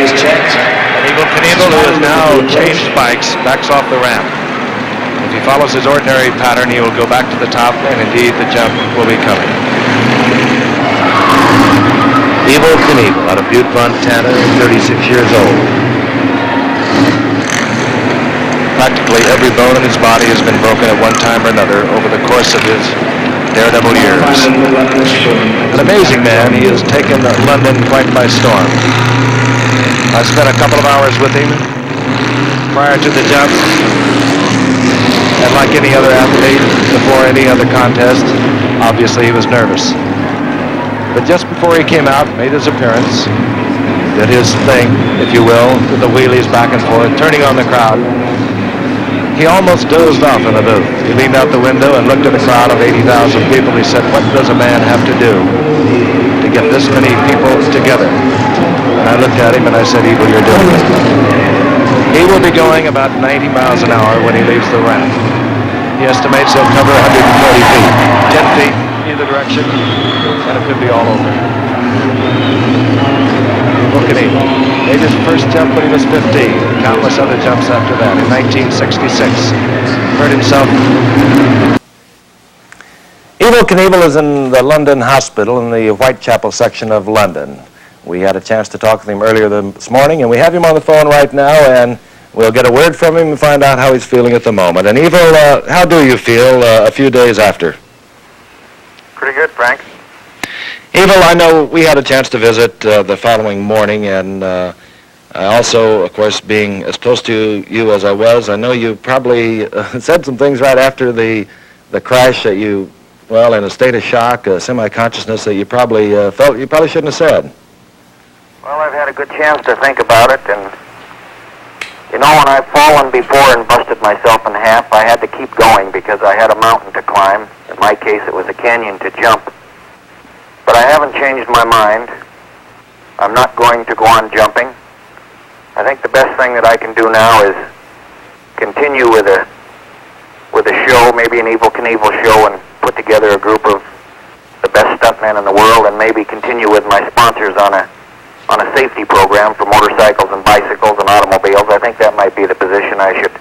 is checked. And Evel Knievel, who has now changed bikes, backs off the ramp. If he follows his ordinary pattern, he will go back to the top, and indeed the jump will be coming. Evel Knievel out of Butte, Montana, 36 years old. Practically every bone in his body has been broken at one time or another over the course of his daredevil years. An amazing man. He has taken London quite by storm. I spent a couple of hours with him prior to the jumps, and like any other athlete before any other contest, obviously he was nervous. But just before he came out, made his appearance, did his thing, if you will, with the wheelies back and forth, turning on the crowd. He almost dozed off in the booth. He leaned out the window and looked at a crowd of 80,000 people. He said, what does a man have to do to get this many people together? And I looked at him and I said, Evel, you're doing it. He will be going about 90 miles an hour when he leaves the ramp. He estimates he'll cover 140 feet, 10 feet either direction, and it could be all over. Look at him. Made his first jump when he was 15. Countless other jumps after that in 1966. Hurt himself. Evel Knievel is in the London Hospital in the Whitechapel section of London. We had a chance to talk with him earlier this morning, and we have him on the phone right now, and we'll get a word from him and find out how he's feeling at the moment. And Evel, how do you feel a few days after? Pretty good, Frank. Evel, I know we had a chance to visit the following morning, and I also, of course, being as close to you as I was, I know you probably said some things right after the crash that you, well, in a state of shock, semi-consciousness that you probably felt you probably shouldn't have said. Well, I've had a good chance to think about it, and you know, when I've fallen before and busted myself in half, I had to keep going because I had a mountain to climb. In my case, it was a canyon to jump. But I haven't changed my mind. I'm not going to go on jumping. I think the best thing that I can do now is continue with a show, maybe an Evel Knievel show, and put together a group of the best stuntmen in the world, and maybe continue with my sponsors on a safety program for motorcycles and bicycles and automobiles. I think that might be the position I should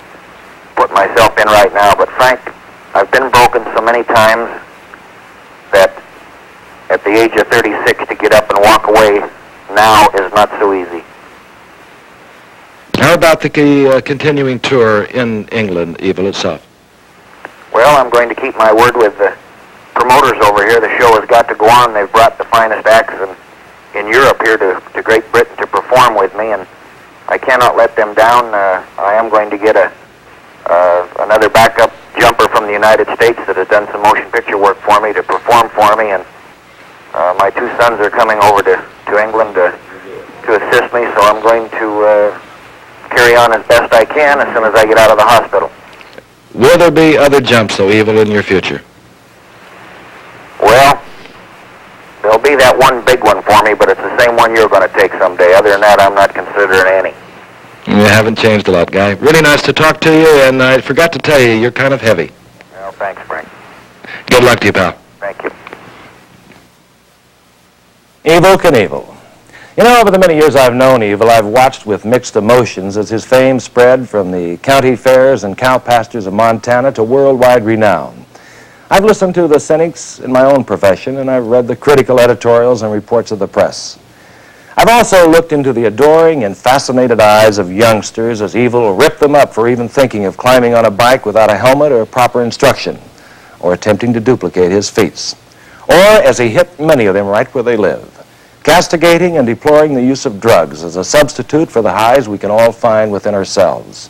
put myself in right now. But Frank, I've been broken so many times that at the age of 36 to get up and walk away now is not so easy. How about the continuing tour in England, Evel, itself? Well, I'm going to keep my word with the promoters over here. The show has got to go on. They've brought the finest acts in Europe here to Great Britain to perform with me, and I cannot let them down. I am going to get another backup jumper from the United States that has done some motion picture work for me to perform for me, and my two sons are coming over to England to assist me, so I'm going to carry on as best I can as soon as I get out of the hospital. Will there be other jumps, though, Evel, in your future? Well, there'll be that one big one for me, but it's the same one you're going to take someday. Other than that, I'm not considering any. You haven't changed a lot, Guy. Really nice to talk to you, and I forgot to tell you, you're kind of heavy. Well, thanks, Frank. Good luck to you, pal. Thank you. Evel Knievel. You know, over the many years I've known Evel, I've watched with mixed emotions as his fame spread from the county fairs and cow pastures of Montana to worldwide renown. I've listened to the cynics in my own profession, and I've read the critical editorials and reports of the press. I've also looked into the adoring and fascinated eyes of youngsters as Evel ripped them up for even thinking of climbing on a bike without a helmet or proper instruction, or attempting to duplicate his feats, or as he hit many of them right where they live, castigating and deploring the use of drugs as a substitute for the highs we can all find within ourselves.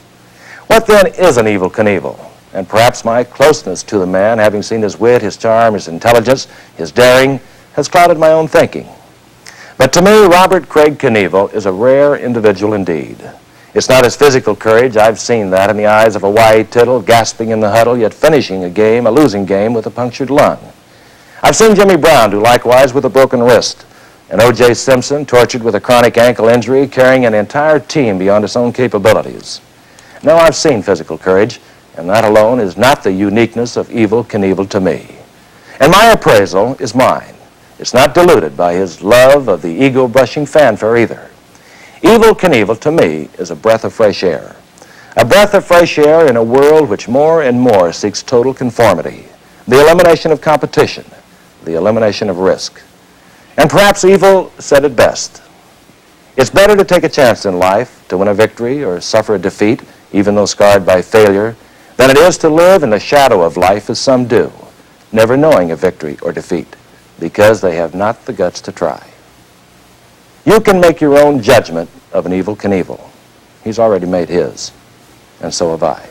What then is an Evel Knievel? And perhaps my closeness to the man, having seen his wit, his charm, his intelligence, his daring, has clouded my own thinking. But to me, Robert Craig Knievel is a rare individual indeed. It's not his physical courage. I've seen that in the eyes of a Y. Tittle gasping in the huddle, yet finishing a losing game with a punctured lung. I've seen Jimmy Brown do likewise with a broken wrist, and O.J. Simpson, tortured with a chronic ankle injury, carrying an entire team beyond its own capabilities. No, I've seen physical courage, and that alone is not the uniqueness of Evel Knievel to me. And my appraisal is mine. It's not diluted by his love of the ego-brushing fanfare either. Evel Knievel, to me, is a breath of fresh air. A breath of fresh air in a world which more and more seeks total conformity, the elimination of competition, the elimination of risk. And perhaps Evel said it best. It's better to take a chance in life, to win a victory or suffer a defeat, even though scarred by failure, than it is to live in the shadow of life as some do, never knowing a victory or defeat, because they have not the guts to try. You can make your own judgment of an Evel Knievel. He's already made his, and so have I.